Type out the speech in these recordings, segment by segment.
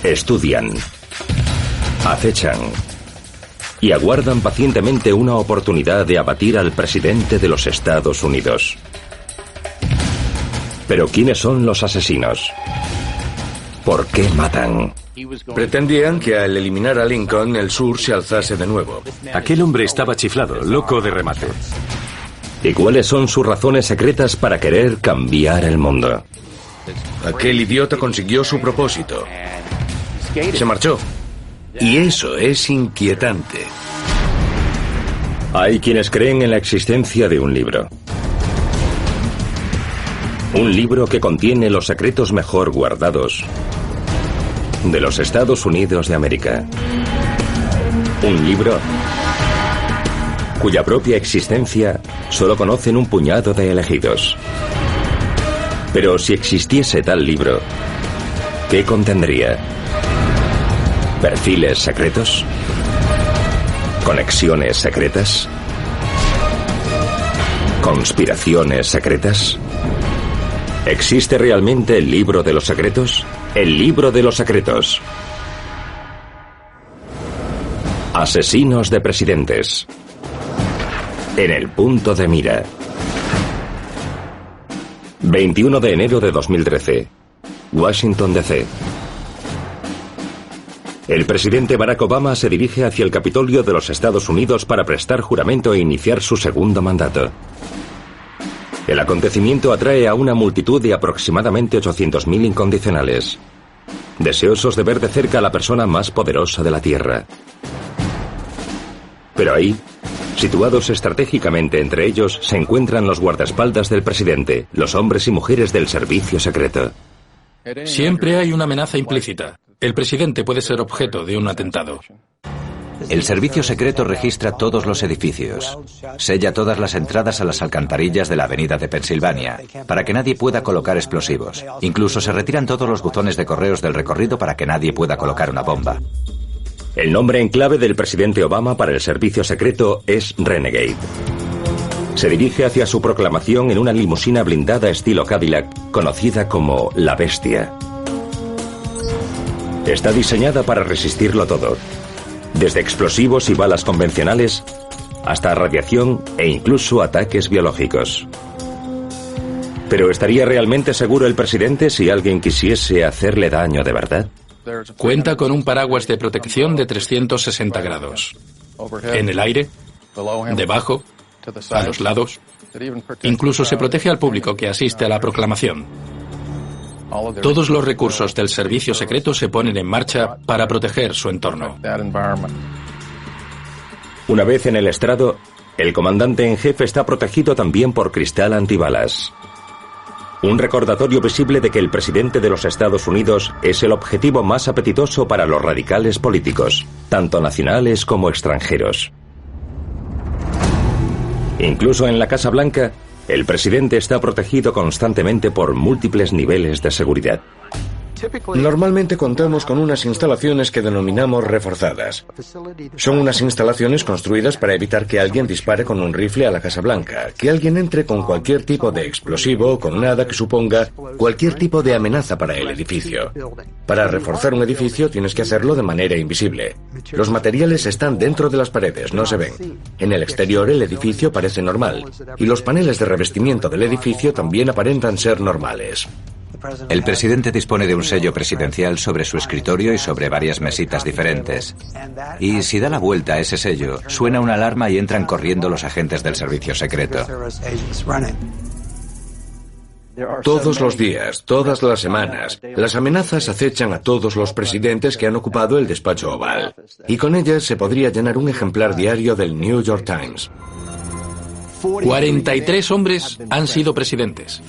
estudian, acechan y aguardan pacientemente una oportunidad de abatir al presidente de los Estados Unidos. Pero ¿quiénes son los asesinos? ¿Por qué matan? Pretendían que al eliminar a Lincoln, el sur se alzase de nuevo. Aquel hombre estaba chiflado, loco de remate. ¿Y cuáles son sus razones secretas para querer cambiar el mundo? Aquel idiota consiguió su propósito. Se marchó. Y eso es inquietante. Hay quienes creen en la existencia de un libro. Un libro que contiene los secretos mejor guardados de los Estados Unidos de América. Un libro cuya propia existencia solo conocen un puñado de elegidos. Pero si existiese tal libro, ¿qué contendría? ¿Perfiles secretos? ¿Conexiones secretas? ¿Conspiraciones secretas? ¿Existe realmente el libro de los secretos? El libro de los secretos. Asesinos de presidentes. En el punto de mira. 21 de enero de 2013. Washington, D.C. El presidente Barack Obama se dirige hacia el Capitolio de los Estados Unidos para prestar juramento e iniciar su segundo mandato. El acontecimiento atrae a una multitud de aproximadamente 800.000 incondicionales, deseosos de ver de cerca a la persona más poderosa de la Tierra. Pero ahí, situados estratégicamente entre ellos, se encuentran los guardaespaldas del presidente, los hombres y mujeres del servicio secreto. Siempre hay una amenaza implícita. El presidente puede ser objeto de un atentado. El servicio secreto registra todos los edificios, sella todas las entradas a las alcantarillas de la avenida de Pensilvania, para que nadie pueda colocar explosivos. Incluso se retiran todos los buzones de correos del recorrido para que nadie pueda colocar una bomba. El nombre en clave del presidente Obama para el servicio secreto es Renegade. Se dirige hacia su proclamación en una limusina blindada estilo Cadillac, conocida como La Bestia. Está diseñada para resistirlo todo, desde explosivos y balas convencionales hasta radiación e incluso ataques biológicos. ¿Pero estaría realmente seguro el presidente si alguien quisiese hacerle daño de verdad? Cuenta con un paraguas de protección de 360 grados. En el aire, debajo, a los lados. Incluso se protege al público que asiste a la proclamación. Todos los recursos del servicio secreto se ponen en marcha para proteger su entorno. Una vez en el estrado, el comandante en jefe está protegido también por cristal antibalas. Un recordatorio visible de que el presidente de los Estados Unidos es el objetivo más apetitoso para los radicales políticos, tanto nacionales como extranjeros. Incluso en la Casa Blanca, el presidente está protegido constantemente por múltiples niveles de seguridad. Normalmente contamos con unas instalaciones que denominamos reforzadas. Son unas instalaciones construidas para evitar que alguien dispare con un rifle a la Casa Blanca, que alguien entre con cualquier tipo de explosivo o con nada que suponga cualquier tipo de amenaza para el edificio. Para reforzar un edificio tienes que hacerlo de manera invisible. Los materiales están dentro de las paredes, no se ven. En el exterior el edificio parece normal, y los paneles de revestimiento del edificio también aparentan ser normales. El presidente dispone de un sello presidencial sobre su escritorio y sobre varias mesitas diferentes. Y si da la vuelta a ese sello, suena una alarma y entran corriendo los agentes del servicio secreto. Todos los días, todas las semanas, las amenazas acechan a todos los presidentes que han ocupado el despacho oval. Y con ellas se podría llenar un ejemplar diario del New York Times. 43 hombres han sido presidentes.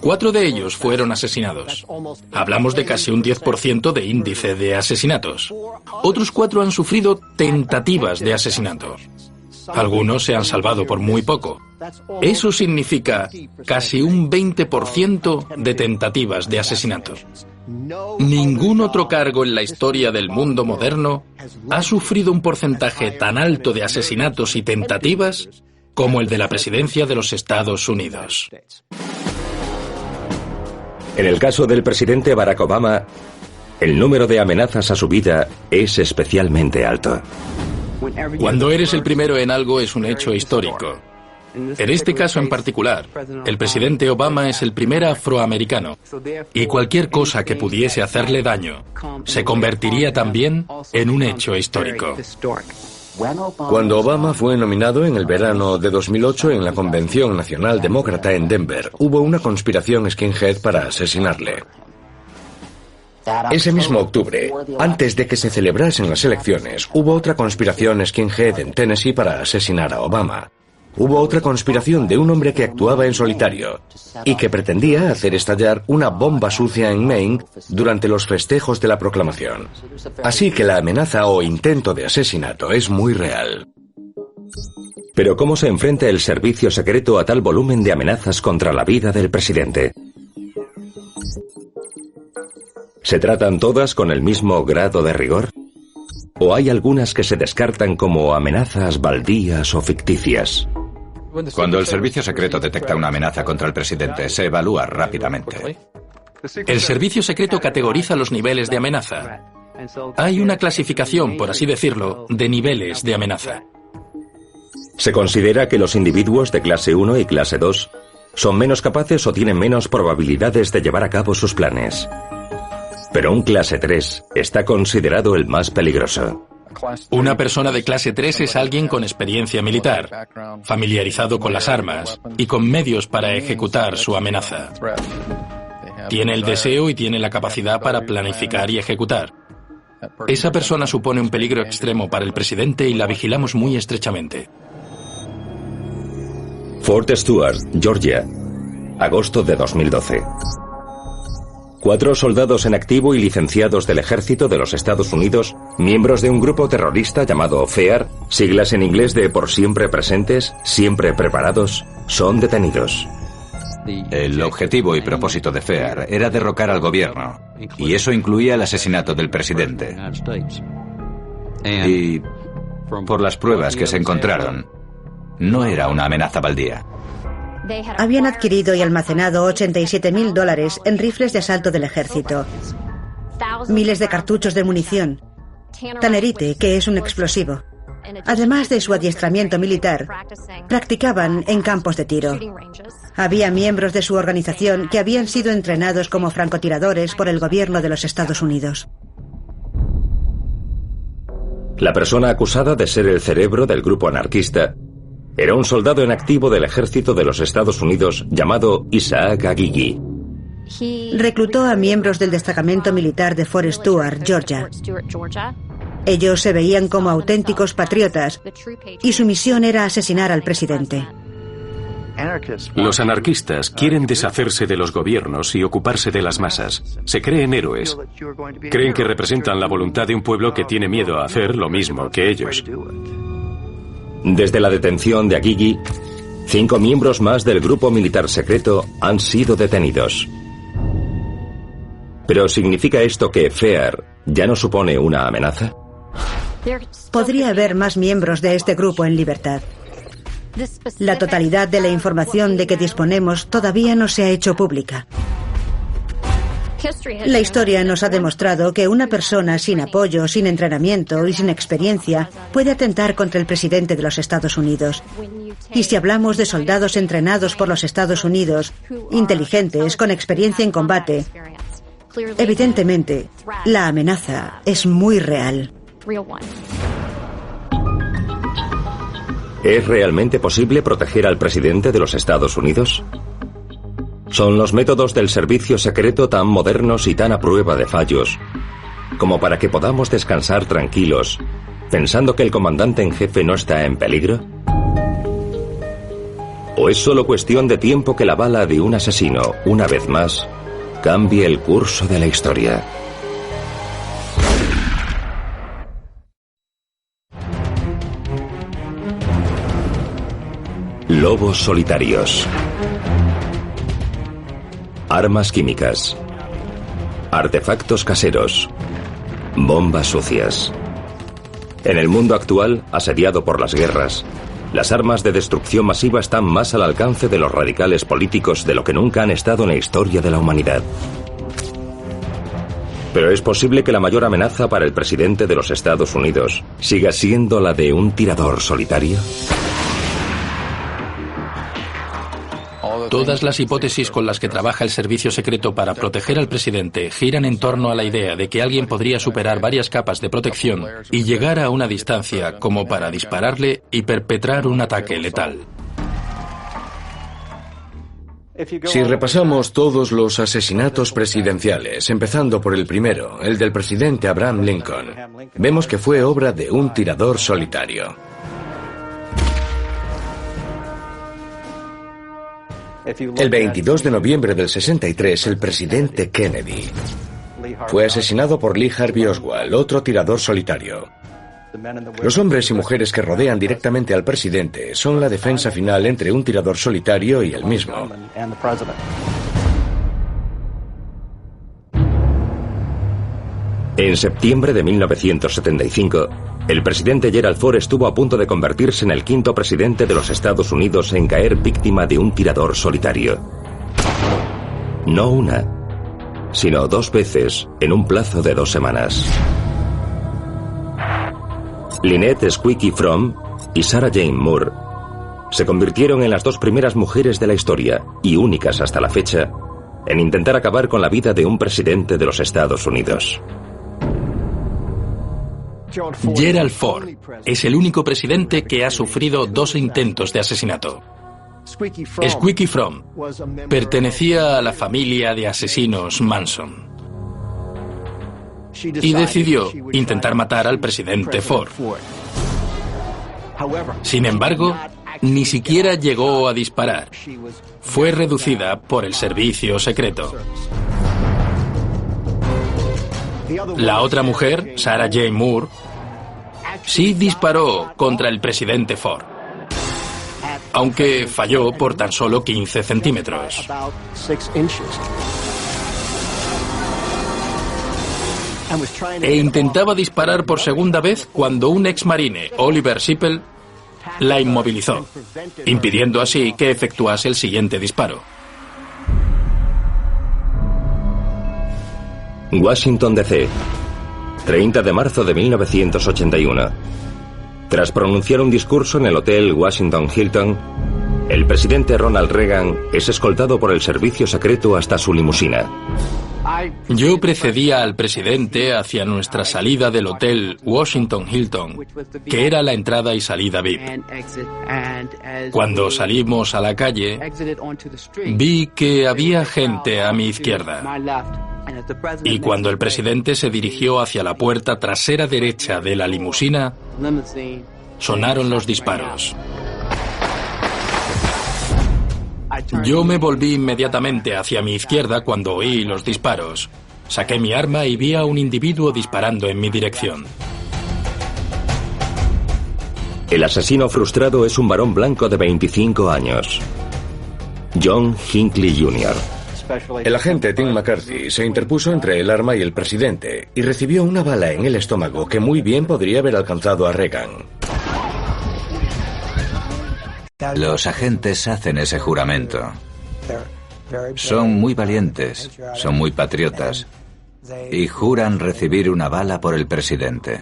4 de ellos fueron asesinados. Hablamos de casi un 10% de índice de asesinatos. Otros 4 han sufrido tentativas de asesinato. Algunos se han salvado por muy poco. Eso significa casi un 20% de tentativas de asesinato. Ningún otro cargo en la historia del mundo moderno ha sufrido un porcentaje tan alto de asesinatos y tentativas como el de la presidencia de los Estados Unidos. En el caso del presidente Barack Obama, el número de amenazas a su vida es especialmente alto. Cuando eres el primero en algo es un hecho histórico. En este caso en particular, el presidente Obama es el primer afroamericano y cualquier cosa que pudiese hacerle daño se convertiría también en un hecho histórico. Cuando Obama fue nominado en el verano de 2008 en la Convención Nacional Demócrata en Denver, hubo una conspiración skinhead para asesinarle. Ese mismo octubre, antes de que se celebrasen las elecciones, hubo otra conspiración skinhead en Tennessee para asesinar a Obama. Hubo otra conspiración de un hombre que actuaba en solitario y que pretendía hacer estallar una bomba sucia en Maine durante los festejos de la proclamación. Así que la amenaza o intento de asesinato es muy real. Pero ¿cómo se enfrenta el servicio secreto a tal volumen de amenazas contra la vida del presidente? ¿Se tratan todas con el mismo grado de rigor? ¿O hay algunas que se descartan como amenazas baldías o ficticias? Cuando el servicio secreto detecta una amenaza contra el presidente, se evalúa rápidamente. El servicio secreto categoriza los niveles de amenaza. Hay una clasificación, por así decirlo, de niveles de amenaza. Se considera que los individuos de clase 1 y clase 2 son menos capaces o tienen menos probabilidades de llevar a cabo sus planes. Pero un clase 3 está considerado el más peligroso. Una persona de clase 3 es alguien con experiencia militar, familiarizado con las armas y con medios para ejecutar su amenaza. Tiene el deseo y tiene la capacidad para planificar y ejecutar. Esa persona supone un peligro extremo para el presidente y la vigilamos muy estrechamente. Fort Stewart, Georgia, agosto de 2012. 4 soldados en activo y licenciados del ejército de los Estados Unidos, miembros de un grupo terrorista llamado FEAR, siglas en inglés de por siempre presentes, siempre preparados, son detenidos. El objetivo y propósito de FEAR era derrocar al gobierno, y eso incluía el asesinato del presidente. Y por las pruebas que se encontraron, no era una amenaza baldía. Habían adquirido y almacenado $87.000 en rifles de asalto del ejército, miles de cartuchos de munición, tannerite, que es un explosivo. Además de su adiestramiento militar, practicaban en campos de tiro. Había miembros de su organización que habían sido entrenados como francotiradores por el gobierno de los Estados Unidos. La persona acusada de ser el cerebro del grupo anarquista era un soldado en activo del ejército de los Estados Unidos llamado Isaac Agigi. Reclutó a miembros del destacamento militar de Fort Stewart, Georgia. Ellos se veían como auténticos patriotas y su misión era asesinar al presidente. Los anarquistas quieren deshacerse de los gobiernos y ocuparse de las masas. Se creen héroes. Creen que representan la voluntad de un pueblo que tiene miedo a hacer lo mismo que ellos. Desde la detención de Agigi, 5 miembros más del grupo militar secreto han sido detenidos. ¿Pero significa esto que FEAR ya no supone una amenaza? Podría haber más miembros de este grupo en libertad. La totalidad de la información de que disponemos todavía no se ha hecho pública. La historia nos ha demostrado que una persona sin apoyo, sin entrenamiento y sin experiencia puede atentar contra el presidente de los Estados Unidos. Y si hablamos de soldados entrenados por los Estados Unidos, inteligentes, con experiencia en combate, evidentemente, la amenaza es muy real. ¿Es realmente posible proteger al presidente de los Estados Unidos? ¿Son los métodos del servicio secreto tan modernos y tan a prueba de fallos como para que podamos descansar tranquilos pensando que el comandante en jefe no está en peligro? ¿O es solo cuestión de tiempo que la bala de un asesino, una vez más, cambie el curso de la historia? Lobos solitarios. Armas químicas. Artefactos caseros. Bombas sucias. En el mundo actual, asediado por las guerras, las armas de destrucción masiva están más al alcance de los radicales políticos de lo que nunca han estado en la historia de la humanidad. Pero es posible que la mayor amenaza para el presidente de los Estados Unidos siga siendo la de un tirador solitario. Todas las hipótesis con las que trabaja el servicio secreto para proteger al presidente giran en torno a la idea de que alguien podría superar varias capas de protección y llegar a una distancia como para dispararle y perpetrar un ataque letal. Si repasamos todos los asesinatos presidenciales, empezando por el primero, el del presidente Abraham Lincoln, vemos que fue obra de un tirador solitario. El 22 de noviembre del 63, el presidente Kennedy fue asesinado por Lee Harvey Oswald, otro tirador solitario. Los hombres y mujeres que rodean directamente al presidente son la defensa final entre un tirador solitario y él mismo. En septiembre de 1975, el presidente Gerald Ford estuvo a punto de convertirse en el quinto presidente de los Estados Unidos en caer víctima de un tirador solitario. No una, sino 2 veces en un plazo de 2 semanas. Lynette Squeaky Fromm y Sarah Jane Moore se convirtieron en las 2 primeras mujeres de la historia, y únicas hasta la fecha, en intentar acabar con la vida de un presidente de los Estados Unidos. Gerald Ford es el único presidente que ha sufrido 2 intentos de asesinato. Squeaky Fromm pertenecía a la familia de asesinos Manson y decidió intentar matar al presidente Ford. Sin embargo, ni siquiera llegó a disparar. Fue reducida por el servicio secreto. La otra mujer, Sarah Jane Moore, sí disparó contra el presidente Ford, aunque falló por tan solo 15 centímetros. E intentaba disparar por segunda vez cuando un exmarine, Oliver Sipple, la inmovilizó, impidiendo así que efectuase el siguiente disparo. Washington, D.C., 30 de marzo de 1981. Tras pronunciar un discurso en el Hotel Washington Hilton, el presidente Ronald Reagan es escoltado por el servicio secreto hasta su limusina. Yo precedía al presidente hacia nuestra salida del Hotel Washington Hilton, que era la entrada y salida VIP. Cuando salimos a la calle, vi que había gente a mi izquierda. Y cuando el presidente se dirigió hacia la puerta trasera derecha de la limusina, sonaron los disparos. Yo me volví inmediatamente hacia mi izquierda cuando oí los disparos. Saqué mi arma y vi a un individuo disparando en mi dirección. El asesino frustrado es un varón blanco de 25 años. John Hinckley Jr. El agente Tim McCarthy se interpuso entre el arma y el presidente y recibió una bala en el estómago que muy bien podría haber alcanzado a Reagan. Los agentes hacen ese juramento. Son muy valientes, son muy patriotas y juran recibir una bala por el presidente.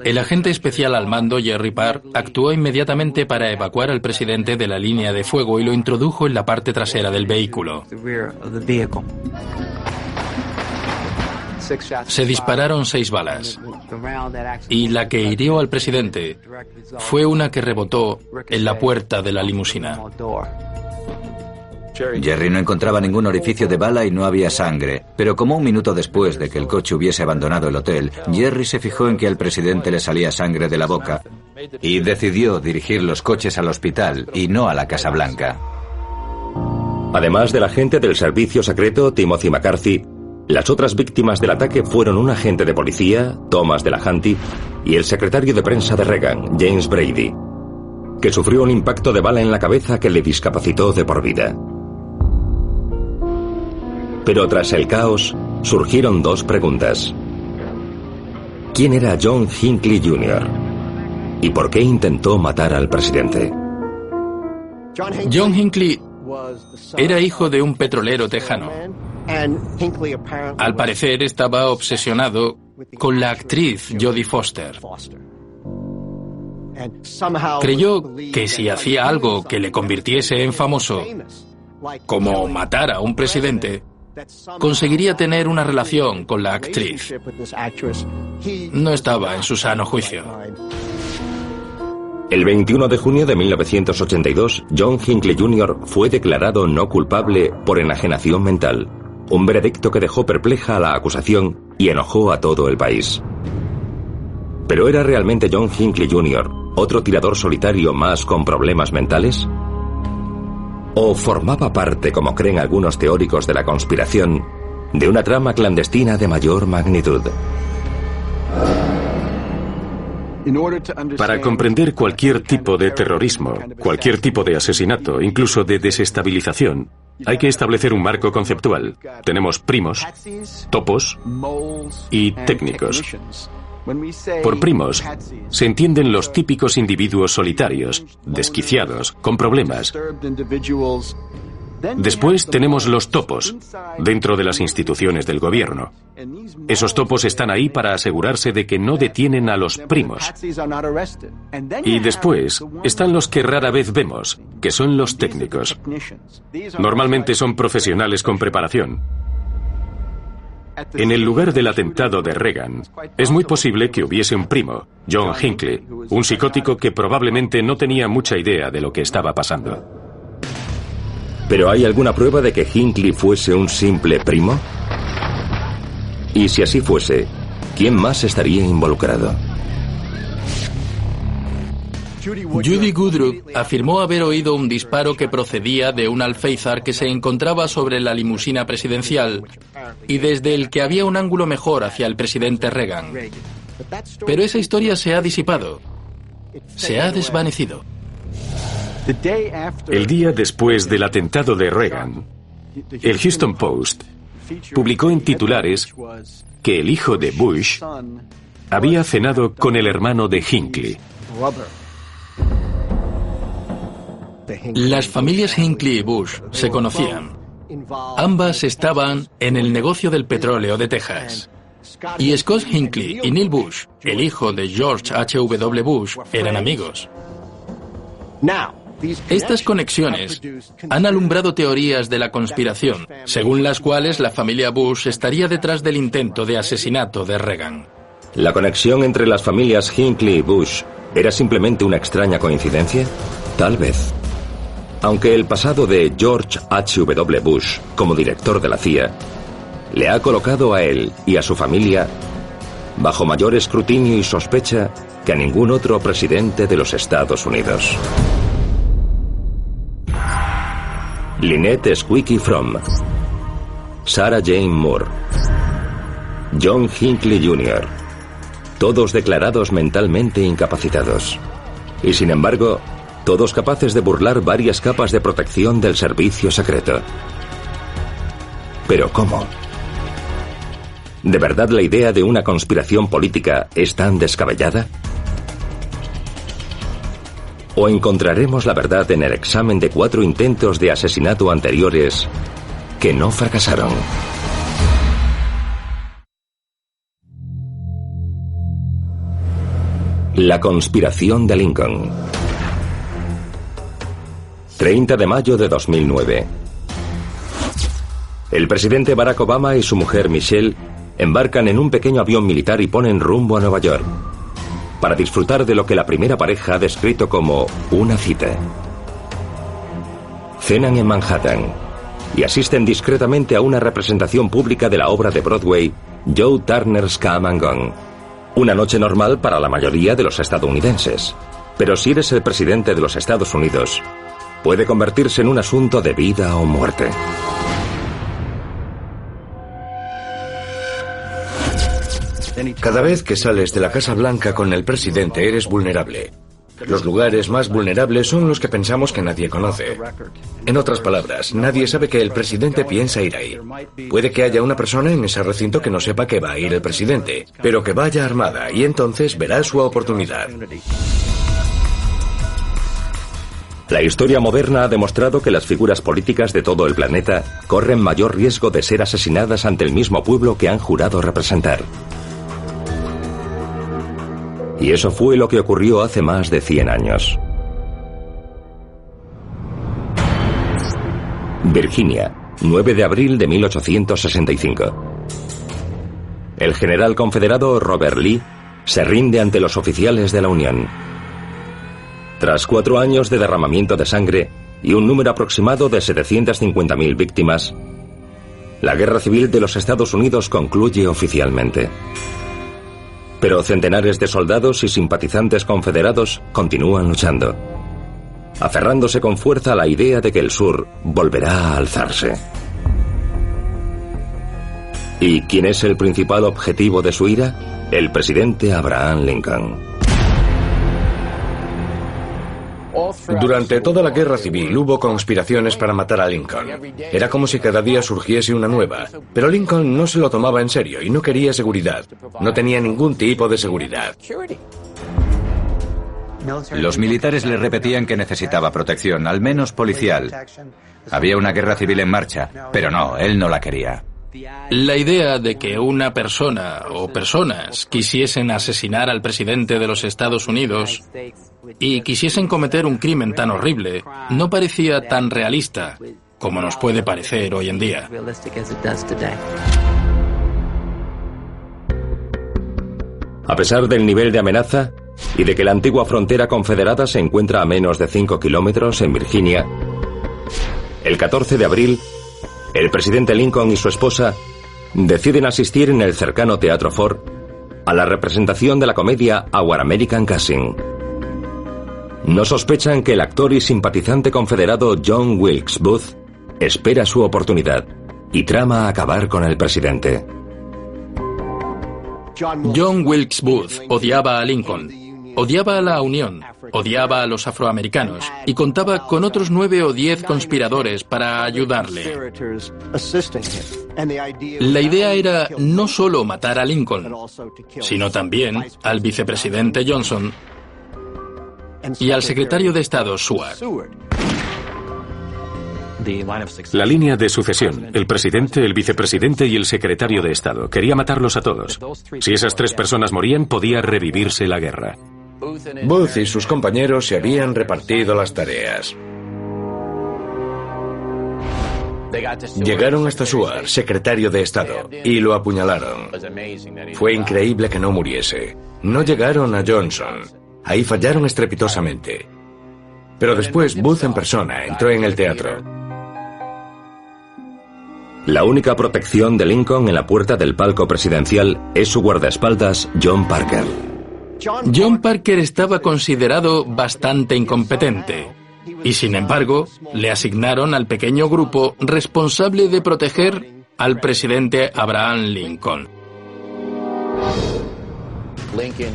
El agente especial al mando, Jerry Parr, actuó inmediatamente para evacuar al presidente de la línea de fuego y lo introdujo en la parte trasera del vehículo. Se dispararon 6 balas y la que hirió al presidente fue una que rebotó en la puerta de la limusina. Jerry no encontraba ningún orificio de bala y no había sangre, pero como un minuto después de que el coche hubiese abandonado el hotel, Jerry se fijó en que al presidente le salía sangre de la boca y decidió dirigir los coches al hospital y no a la Casa Blanca. Además del agente del servicio secreto, Timothy McCarthy, las otras víctimas del ataque fueron un agente de policía, Thomas Delahanty, y el secretario de prensa de Reagan, James Brady, que sufrió un impacto de bala en la cabeza que le discapacitó de por vida. Pero tras el caos, surgieron 2 preguntas. ¿Quién era John Hinckley Jr.? ¿Y por qué intentó matar al presidente? John Hinckley era hijo de un petrolero tejano. Al parecer estaba obsesionado con la actriz Jodie Foster. Creyó que si hacía algo que le convirtiese en famoso, como matar a un presidente, conseguiría tener una relación con la actriz. No estaba en su sano juicio. El 21 de junio de 1982, John Hinckley Jr. fue declarado no culpable por enajenación mental, un veredicto que dejó perpleja a la acusación y enojó a todo el país. ¿Pero era realmente John Hinckley Jr. otro tirador solitario más con problemas mentales? ¿O formaba parte, como creen algunos teóricos de la conspiración, de una trama clandestina de mayor magnitud? Para comprender cualquier tipo de terrorismo, cualquier tipo de asesinato, incluso de desestabilización, hay que establecer un marco conceptual. Tenemos primos, topos y técnicos. Por primos se entienden los típicos individuos solitarios, desquiciados, con problemas. Después tenemos los topos, dentro de las instituciones del gobierno. Esos topos están ahí para asegurarse de que no detienen a los primos. Y después están los que rara vez vemos, que son los técnicos. Normalmente son profesionales con preparación. En el lugar del atentado de Reagan, es muy posible que hubiese un primo, John Hinckley, un psicótico que probablemente no tenía mucha idea de lo que estaba pasando. ¿Pero hay alguna prueba de que Hinckley fuese un simple primo? Y si así fuese, ¿quién más estaría involucrado? Judy Woodruff afirmó haber oído un disparo que procedía de un alféizar que se encontraba sobre la limusina presidencial y desde el que había un ángulo mejor hacia el presidente Reagan. Pero esa historia se ha disipado. Se ha desvanecido. El día después del atentado de Reagan, el Houston Post publicó en titulares que el hijo de Bush había cenado con el hermano de Hinckley. Las familias Hinckley y Bush se conocían. Ambas estaban en el negocio del petróleo de Texas. Y Scott Hinckley y Neil Bush, el hijo de George H.W. Bush, eran amigos. Estas conexiones han alumbrado teorías de la conspiración, según las cuales la familia Bush estaría detrás del intento de asesinato de Reagan. ¿La conexión entre las familias Hinckley y Bush era simplemente una extraña coincidencia? Tal vez. Aunque el pasado de George H.W. Bush como director de la CIA le ha colocado a él y a su familia bajo mayor escrutinio y sospecha que a ningún otro presidente de los Estados Unidos. Lynette Squeaky Fromm, Sarah Jane Moore, John Hinckley Jr., todos declarados mentalmente incapacitados. Y sin embargo, todos capaces de burlar varias capas de protección del servicio secreto. ¿Pero cómo? ¿De verdad la idea de una conspiración política es tan descabellada? ¿O encontraremos la verdad en el examen de 4 intentos de asesinato anteriores que no fracasaron? La conspiración de Lincoln. 30 de mayo de 2009. El presidente Barack Obama y su mujer Michelle embarcan en un pequeño avión militar y ponen rumbo a Nueva York para disfrutar de lo que la primera pareja ha descrito como una cita. Cenan en Manhattan y asisten discretamente a una representación pública de la obra de Broadway Joe Turner's Come and Gone. Una noche normal para la mayoría de los estadounidenses. Pero si eres el presidente de los Estados Unidos, puede convertirse en un asunto de vida o muerte. Cada vez que sales de la Casa Blanca con el presidente eres vulnerable. Los lugares más vulnerables son los que pensamos que nadie conoce. En otras palabras, nadie sabe que el presidente piensa ir ahí. Puede que haya una persona en ese recinto que no sepa que va a ir el presidente, pero que vaya armada y entonces verá su oportunidad. La historia moderna ha demostrado que las figuras políticas de todo el planeta corren mayor riesgo de ser asesinadas ante el mismo pueblo que han jurado representar. Y eso fue lo que ocurrió hace más de 100 años. Virginia, 9 de abril de 1865. El general confederado Robert Lee se rinde ante los oficiales de la Unión. Tras 4 años de derramamiento de sangre y un número aproximado de 750.000 víctimas, la Guerra Civil de los Estados Unidos concluye oficialmente. Pero centenares de soldados y simpatizantes confederados continúan luchando, aferrándose con fuerza a la idea de que el sur volverá a alzarse. ¿Y quién es el principal objetivo de su ira? El presidente Abraham Lincoln. Durante toda la guerra civil hubo conspiraciones para matar a Lincoln. Era como si cada día surgiese una nueva. Pero Lincoln no se lo tomaba en serio y no quería seguridad. No tenía ningún tipo de seguridad. Los militares le repetían que necesitaba protección, al menos policial. Había una guerra civil en marcha, pero no, él no la quería. La idea de que una persona o personas quisiesen asesinar al presidente de los Estados Unidos y quisiesen cometer un crimen tan horrible no parecía tan realista como nos puede parecer hoy en día. A pesar del nivel de amenaza y de que la antigua frontera confederada se encuentra a menos de 5 kilómetros en Virginia, el 14 de abril, el presidente Lincoln y su esposa deciden asistir en el cercano Teatro Ford a la representación de la comedia Our American Cousin. No sospechan que el actor y simpatizante confederado John Wilkes Booth espera su oportunidad y trama acabar con el presidente. John Wilkes Booth odiaba a Lincoln, odiaba a la Unión, odiaba a los afroamericanos y contaba con otros 9 o 10 conspiradores para ayudarle. La idea era no solo matar a Lincoln, sino también al vicepresidente Johnson y al secretario de Estado Seward. La línea de sucesión, el presidente, el vicepresidente y el secretario de Estado. Quería matarlos a todos. Si esas 3 personas morían, podía revivirse la guerra. Booth y sus compañeros se habían repartido las tareas. Llegaron hasta Seward, secretario de Estado, y lo apuñalaron. Fue increíble que no muriese. No llegaron a Johnson. Ahí fallaron estrepitosamente. Pero después Booth en persona entró en el teatro. La única protección de Lincoln en la puerta del palco presidencial es su guardaespaldas, John Parker. John Parker estaba considerado bastante incompetente y, sin embargo, le asignaron al pequeño grupo responsable de proteger al presidente Abraham Lincoln.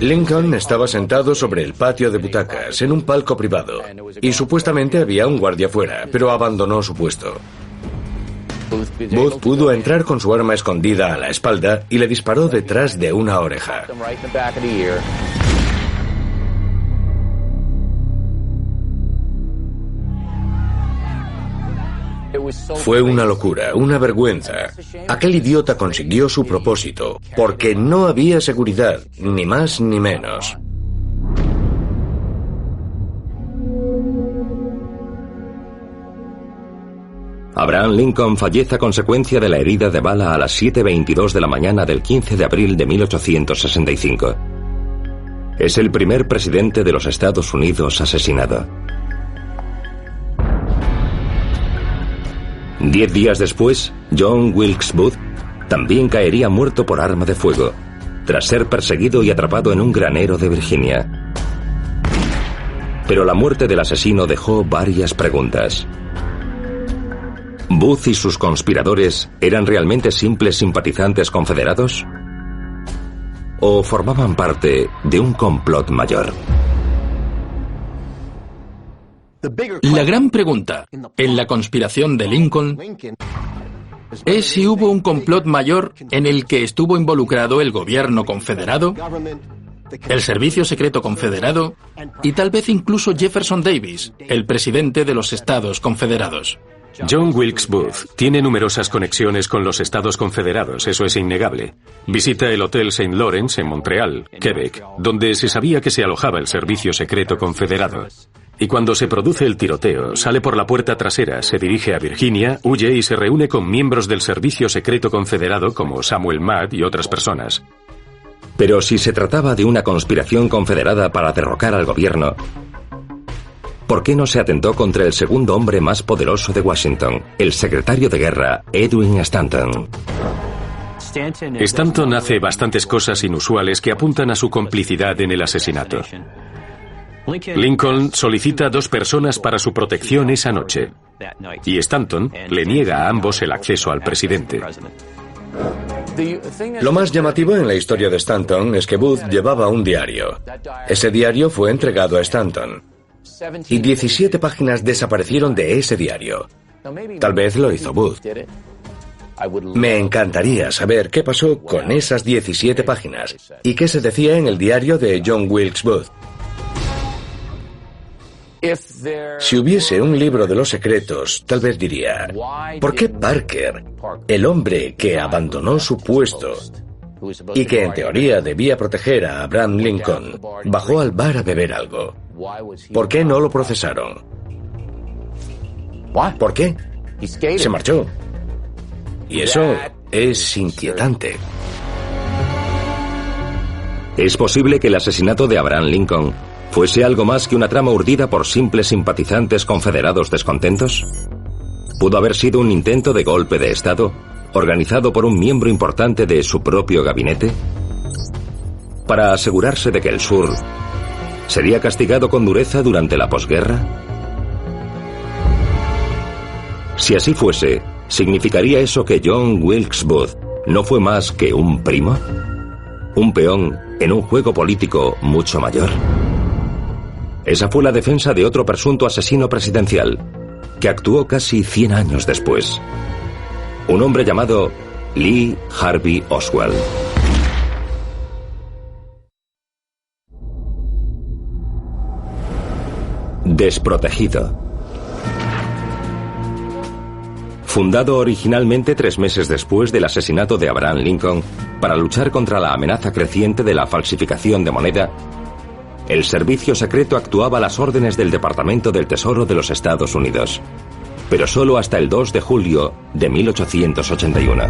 Lincoln estaba sentado sobre el patio de butacas en un palco privado y supuestamente había un guardia fuera, pero abandonó su puesto. Booth pudo entrar con su arma escondida a la espalda y le disparó detrás de una oreja. Fue una locura, una vergüenza. Aquel idiota consiguió su propósito, porque no había seguridad, ni más ni menos. Abraham Lincoln fallece a consecuencia de la herida de bala a las 7:22 de la mañana del 15 de abril de 1865. Es el primer presidente de los Estados Unidos asesinado. 10 días después, John Wilkes Booth también caería muerto por arma de fuego, tras ser perseguido y atrapado en un granero de Virginia. Pero la muerte del asesino dejó varias preguntas. ¿Booth y sus conspiradores eran realmente simples simpatizantes confederados? ¿O formaban parte de un complot mayor? La gran pregunta en la conspiración de Lincoln es si hubo un complot mayor en el que estuvo involucrado el gobierno confederado el Servicio Secreto Confederado y tal vez incluso Jefferson Davis, el presidente de los Estados Confederados. John Wilkes Booth tiene numerosas conexiones con los Estados Confederados, eso es innegable. Visita el Hotel St. Lawrence en Montreal, Quebec, donde se sabía que se alojaba el Servicio Secreto Confederado. Y cuando se produce el tiroteo, sale por la puerta trasera, se dirige a Virginia, huye y se reúne con miembros del Servicio Secreto Confederado como Samuel Matt y otras personas. Pero si se trataba de una conspiración confederada para derrocar al gobierno, ¿por qué no se atentó contra el segundo hombre más poderoso de Washington, el secretario de guerra, Edwin Stanton? Stanton hace bastantes cosas inusuales que apuntan a su complicidad en el asesinato. Lincoln solicita a 2 personas para su protección esa noche, y Stanton le niega a ambos el acceso al presidente. Lo más llamativo en la historia de Stanton es que Booth llevaba un diario. Ese diario fue entregado a Stanton. Y 17 páginas desaparecieron de ese diario. Tal vez lo hizo Booth. Me encantaría saber qué pasó con esas 17 páginas y qué se decía en el diario de John Wilkes Booth. Si hubiese un libro de los secretos, tal vez diría, ¿por qué Parker, el hombre que abandonó su puesto y que en teoría debía proteger a Abraham Lincoln, bajó al bar a beber algo? ¿Por qué no lo procesaron? ¿Por qué? Se marchó. Y eso es inquietante. ¿Es posible que el asesinato de Abraham Lincoln fuese algo más que una trama urdida por simples simpatizantes confederados descontentos? ¿Pudo haber sido un intento de golpe de Estado, organizado por un miembro importante de su propio gabinete? Para asegurarse de que el sur sería castigado con dureza durante la posguerra. Si así fuese, ¿significaría eso que John Wilkes Booth no fue más que un primo? ¿Un peón en un juego político mucho mayor? Esa fue la defensa de otro presunto asesino presidencial, que actuó casi 100 años después. Un hombre llamado Lee Harvey Oswald. Desprotegido. Fundado originalmente 3 meses después del asesinato de Abraham Lincoln para luchar contra la amenaza creciente de la falsificación de moneda, el servicio secreto actuaba a las órdenes del Departamento del Tesoro de los Estados Unidos, pero solo hasta el 2 de julio de 1881.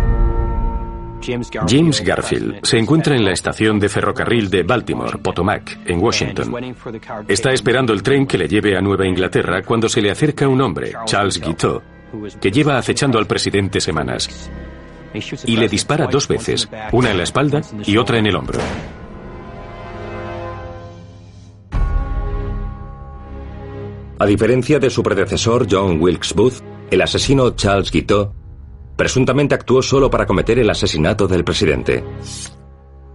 James Garfield se encuentra en la estación de ferrocarril de Baltimore, Potomac, en Washington. Está esperando el tren que le lleve a Nueva Inglaterra cuando se le acerca un hombre, Charles Guiteau, que lleva acechando al presidente semanas, y le dispara 2 veces, una en la espalda y otra en el hombro. A diferencia de su predecesor John Wilkes Booth, el asesino Charles Guiteau presuntamente actuó solo para cometer el asesinato del presidente.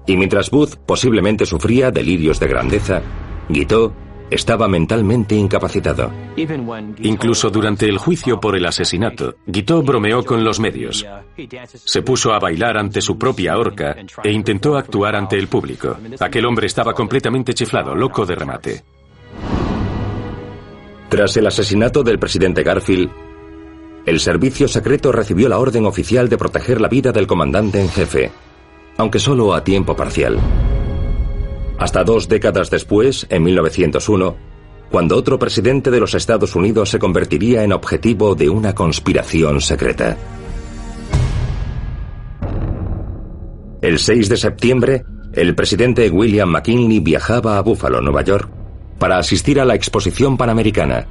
Y mientras Booth posiblemente sufría delirios de grandeza, Guiteau estaba mentalmente incapacitado. Incluso durante el juicio por el asesinato, Guiteau bromeó con los medios. Se puso a bailar ante su propia horca e intentó actuar ante el público. Aquel hombre estaba completamente chiflado, loco de remate. Tras el asesinato del presidente Garfield, el servicio secreto recibió la orden oficial de proteger la vida del comandante en jefe, aunque solo a tiempo parcial. Hasta 2 décadas después, en 1901, cuando otro presidente de los Estados Unidos se convertiría en objetivo de una conspiración secreta. El 6 de septiembre, el presidente William McKinley viajaba a Buffalo, Nueva York, para asistir a la Exposición Panamericana,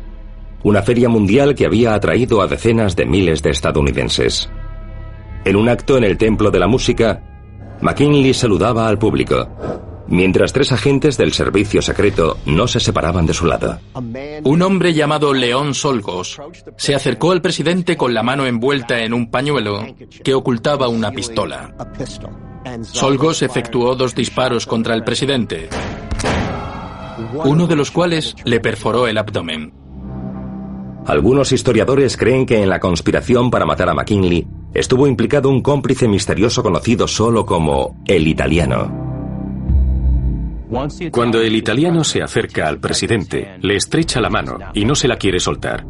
una feria mundial que había atraído a decenas de miles de estadounidenses. En un acto en el Templo de la Música, McKinley saludaba al público, mientras 3 agentes del servicio secreto no se separaban de su lado. Un hombre llamado León Solgos se acercó al presidente con la mano envuelta en un pañuelo que ocultaba una pistola. Solgos efectuó 2 disparos contra el presidente, uno de los cuales le perforó el abdomen. Algunos historiadores creen que en la conspiración para matar a McKinley estuvo implicado un cómplice misterioso conocido solo como el italiano. Cuando el italiano se acerca al presidente, le estrecha la mano y no se la quiere soltar.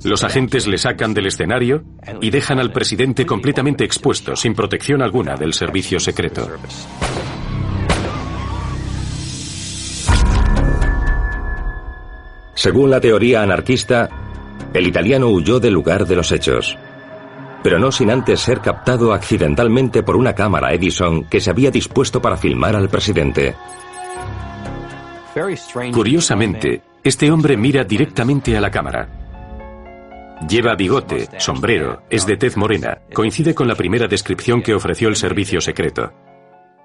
Los agentes le sacan del escenario y dejan al presidente completamente expuesto, sin protección alguna del servicio secreto. Según la teoría anarquista, el italiano huyó del lugar de los hechos, pero no sin antes ser captado accidentalmente por una cámara Edison que se había dispuesto para filmar al presidente. Curiosamente, este hombre mira directamente a la cámara. Lleva bigote, sombrero, es de tez morena, coincide con la primera descripción que ofreció el servicio secreto.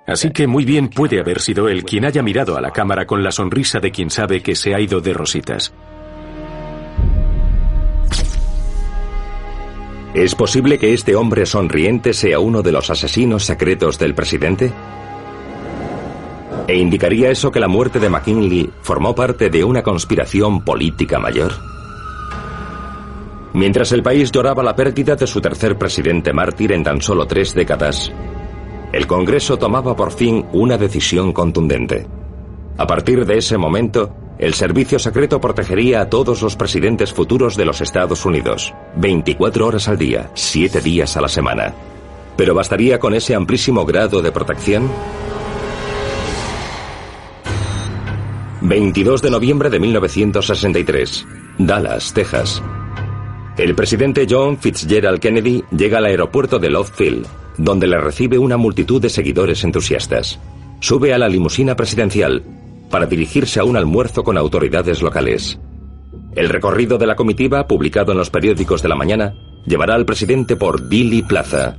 Así que muy bien puede haber sido él quien haya mirado a la cámara con la sonrisa de quien sabe que se ha ido de rositas. ¿Es posible que este hombre sonriente sea uno de los asesinos secretos del presidente? ¿E indicaría eso que la muerte de McKinley formó parte de una conspiración política mayor? Mientras el país lloraba la pérdida de su tercer presidente mártir en tan solo 3 décadas, el Congreso tomaba por fin una decisión contundente. A partir de ese momento, el servicio secreto protegería a todos los presidentes futuros de los Estados Unidos, 24 horas al día, 7 días a la semana. ¿Pero bastaría con ese amplísimo grado de protección? 22 de noviembre de 1963, Dallas, Texas. El presidente John Fitzgerald Kennedy llega al aeropuerto de Love Field, donde le recibe una multitud de seguidores entusiastas. Sube a la limusina presidencial para dirigirse a un almuerzo con autoridades locales. El recorrido de la comitiva, publicado en los periódicos de la mañana, llevará al presidente por Dealey Plaza.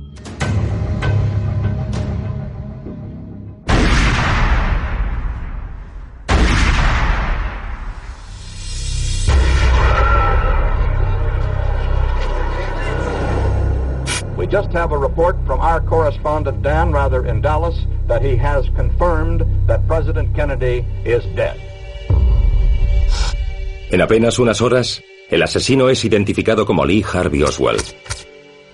We just have a report from our correspondent Dan Rather in Dallas that he has confirmed that President Kennedy is dead. En apenas unas horas, el asesino es identificado como Lee Harvey Oswald,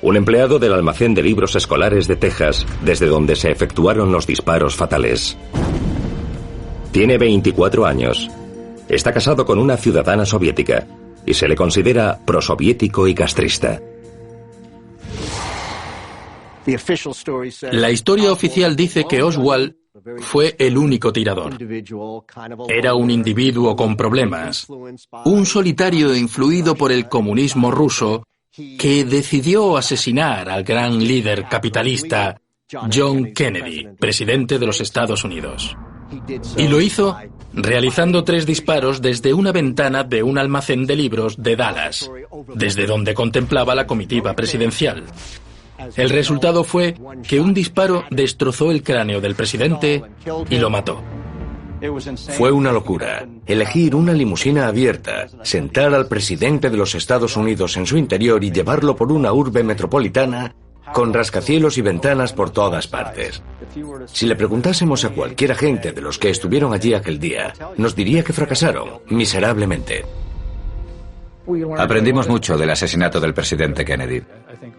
un empleado del almacén de libros escolares de Texas, desde donde se efectuaron los disparos fatales. Tiene 24 años. Está casado con una ciudadana soviética y se le considera prosoviético y castrista. La historia oficial dice que Oswald fue el único tirador. Era un individuo con problemas, un solitario influido por el comunismo ruso que decidió asesinar al gran líder capitalista John Kennedy, presidente de los Estados Unidos. Y lo hizo realizando 3 disparos desde una ventana de un almacén de libros de Dallas, desde donde contemplaba la comitiva presidencial. El resultado fue que un disparo destrozó el cráneo del presidente y lo mató. Fue una locura. Elegir una limusina abierta, sentar al presidente de los Estados Unidos en su interior y llevarlo por una urbe metropolitana con rascacielos y ventanas por todas partes. Si le preguntásemos a cualquier agente de los que estuvieron allí aquel día, nos diría que fracasaron miserablemente. Aprendimos mucho del asesinato del presidente Kennedy.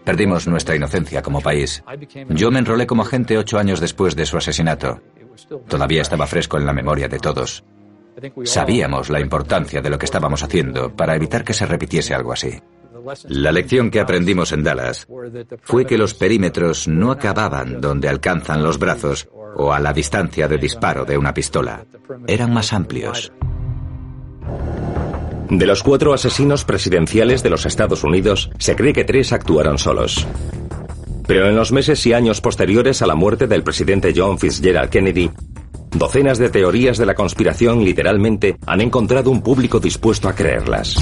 Perdimos nuestra inocencia como país. Yo me enrolé como agente 8 años después de su asesinato. Todavía estaba fresco en la memoria de todos. Sabíamos la importancia de lo que estábamos haciendo para evitar que se repitiese algo así. La lección que aprendimos en Dallas fue que los perímetros no acababan donde alcanzan los brazos o a la distancia de disparo de una pistola. Eran más amplios. De los 4 asesinos presidenciales de los Estados Unidos, se cree que 3 actuaron solos. Pero en los meses y años posteriores a la muerte del presidente John Fitzgerald Kennedy, docenas de teorías de la conspiración literalmente han encontrado un público dispuesto a creerlas.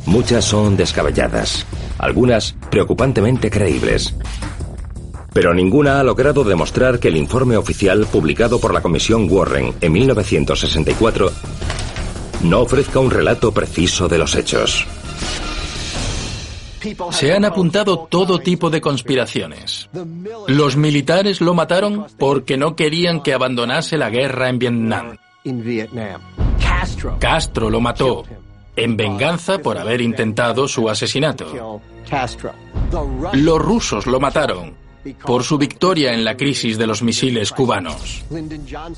Muchas son descabelladas, algunas preocupantemente creíbles. Pero ninguna ha logrado demostrar que el informe oficial publicado por la Comisión Warren en 1964 no ofrezca un relato preciso de los hechos. Se han apuntado todo tipo de conspiraciones. Los militares lo mataron porque no querían que abandonase la guerra en Vietnam. Castro lo mató en venganza por haber intentado su asesinato. Los rusos lo mataron por su victoria en la crisis de los misiles cubanos.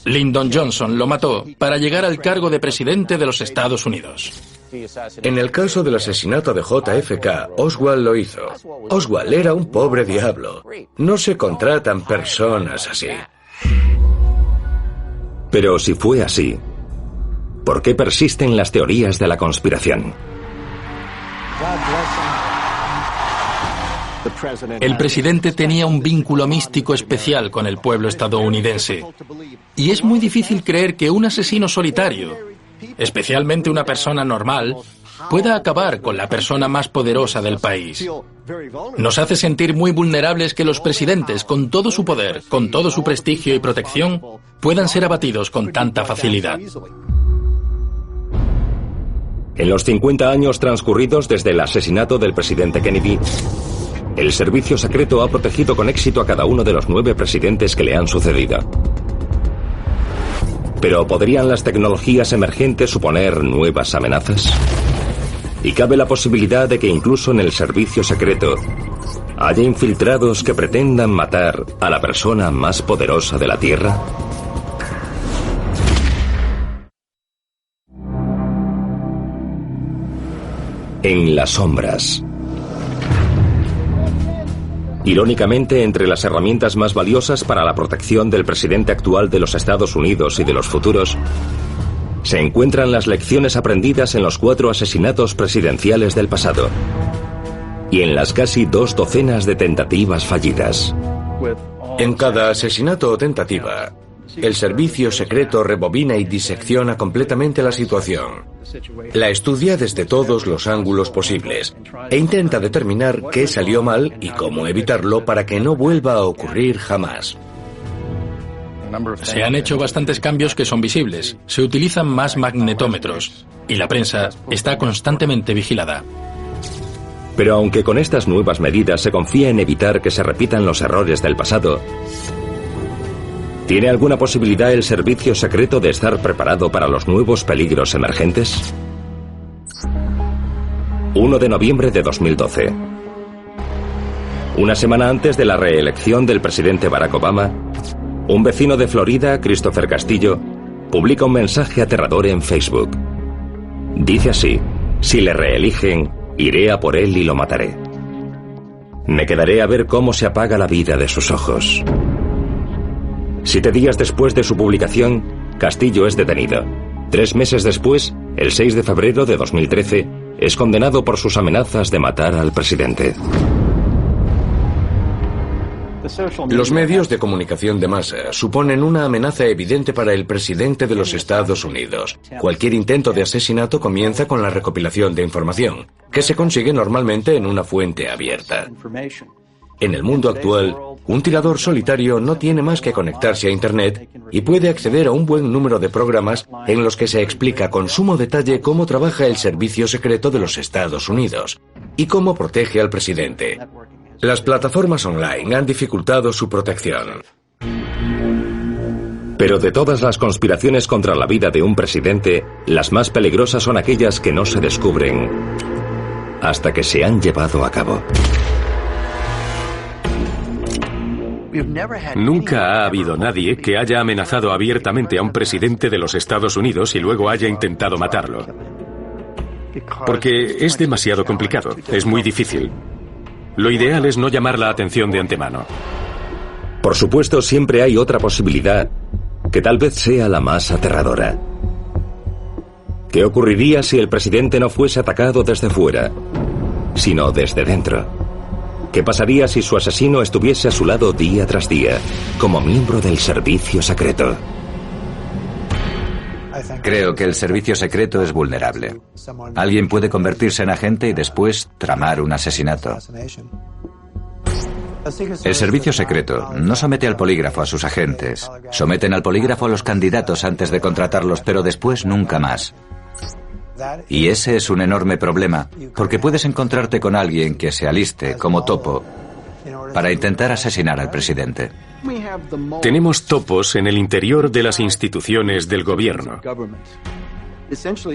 Lyndon Johnson lo mató para llegar al cargo de presidente de los Estados Unidos. En el caso del asesinato de JFK, Oswald lo hizo. Oswald era un pobre diablo. No se contratan personas así. Pero si fue así, ¿por qué persisten las teorías de la conspiración? El presidente tenía un vínculo místico especial con el pueblo estadounidense. Y es muy difícil creer que un asesino solitario, especialmente una persona normal, pueda acabar con la persona más poderosa del país. Nos hace sentir muy vulnerables que los presidentes, con todo su poder, con todo su prestigio y protección, puedan ser abatidos con tanta facilidad. En los 50 años transcurridos desde el asesinato del presidente Kennedy, el servicio secreto ha protegido con éxito a cada uno de los 9 presidentes que le han sucedido. ¿Pero podrían las tecnologías emergentes suponer nuevas amenazas? ¿Y cabe la posibilidad de que incluso en el servicio secreto haya infiltrados que pretendan matar a la persona más poderosa de la Tierra? En las sombras. Irónicamente, entre las herramientas más valiosas para la protección del presidente actual de los Estados Unidos y de los futuros, se encuentran las lecciones aprendidas en los 4 asesinatos presidenciales del pasado y en las casi 2 docenas de tentativas fallidas. En cada asesinato o tentativa, el servicio secreto rebobina y disecciona completamente la situación. La estudia desde todos los ángulos posibles e intenta determinar qué salió mal y cómo evitarlo para que no vuelva a ocurrir jamás. Se han hecho bastantes cambios que son visibles. Se utilizan más magnetómetros y la prensa está constantemente vigilada. Pero aunque con estas nuevas medidas se confía en evitar que se repitan los errores del pasado, ¿tiene alguna posibilidad el servicio secreto de estar preparado para los nuevos peligros emergentes? 1 de noviembre de 2012. Una semana antes de la reelección del presidente Barack Obama, un vecino de Florida, Christopher Castillo, publica un mensaje aterrador en Facebook. Dice así: si le reeligen, iré a por él y lo mataré. Me quedaré a ver cómo se apaga la vida de sus ojos. 7 días después de su publicación, Castillo es detenido. 3 meses después, el 6 de febrero de 2013, es condenado por sus amenazas de matar al presidente. Los medios de comunicación de masa suponen una amenaza evidente para el presidente de los Estados Unidos. Cualquier intento de asesinato comienza con la recopilación de información, que se consigue normalmente en una fuente abierta. En el mundo actual, un tirador solitario no tiene más que conectarse a Internet y puede acceder a un buen número de programas en los que se explica con sumo detalle cómo trabaja el servicio secreto de los Estados Unidos y cómo protege al presidente. Las plataformas online han dificultado su protección. Pero de todas las conspiraciones contra la vida de un presidente, las más peligrosas son aquellas que no se descubren hasta que se han llevado a cabo. Nunca ha habido nadie que haya amenazado abiertamente a un presidente de los Estados Unidos y luego haya intentado matarlo. Porque es demasiado complicado, es muy difícil. Lo ideal es no llamar la atención de antemano. Por supuesto, siempre hay otra posibilidad, que tal vez sea la más aterradora. ¿Qué ocurriría si el presidente no fuese atacado desde fuera, sino desde dentro? ¿Qué pasaría si su asesino estuviese a su lado día tras día, como miembro del servicio secreto? Creo que el servicio secreto es vulnerable. Alguien puede convertirse en agente y después tramar un asesinato. El servicio secreto no somete al polígrafo a sus agentes. Someten al polígrafo a los candidatos antes de contratarlos, pero después nunca más. Y ese es un enorme problema, porque puedes encontrarte con alguien que se aliste como topo para intentar asesinar al presidente. Tenemos topos en el interior de las instituciones del gobierno.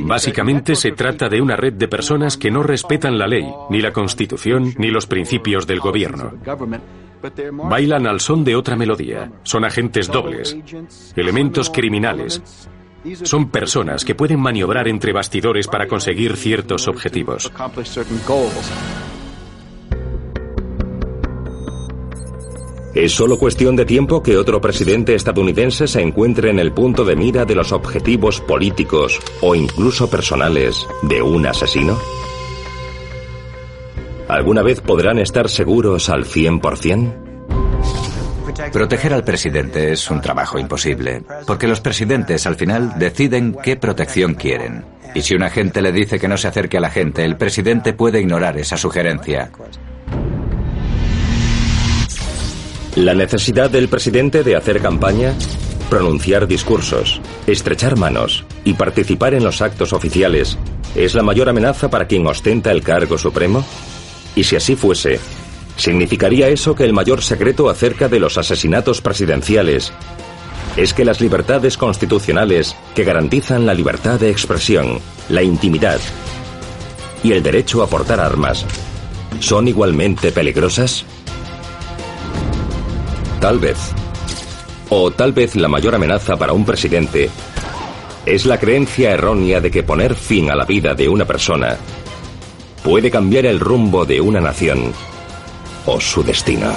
Básicamente se trata de una red de personas que no respetan la ley, ni la Constitución, ni los principios del gobierno. Bailan al son de otra melodía. Son agentes dobles, elementos criminales. Son personas que pueden maniobrar entre bastidores para conseguir ciertos objetivos. Es solo cuestión de tiempo que otro presidente estadounidense se encuentre en el punto de mira de los objetivos políticos o incluso personales de un asesino. ¿Alguna vez podrán estar seguros al 100%? Proteger al presidente es un trabajo imposible, porque los presidentes al final deciden qué protección quieren. Y si un agente le dice que no se acerque a la gente, el presidente puede ignorar esa sugerencia. La necesidad del presidente de hacer campaña, pronunciar discursos, estrechar manos y participar en los actos oficiales es la mayor amenaza para quien ostenta el cargo supremo. Y si así fuese, ¿significaría eso que el mayor secreto acerca de los asesinatos presidenciales es que las libertades constitucionales que garantizan la libertad de expresión, la intimidad y el derecho a portar armas son igualmente peligrosas? Tal vez. O tal vez la mayor amenaza para un presidente es la creencia errónea de que poner fin a la vida de una persona puede cambiar el rumbo de una nación o su destino.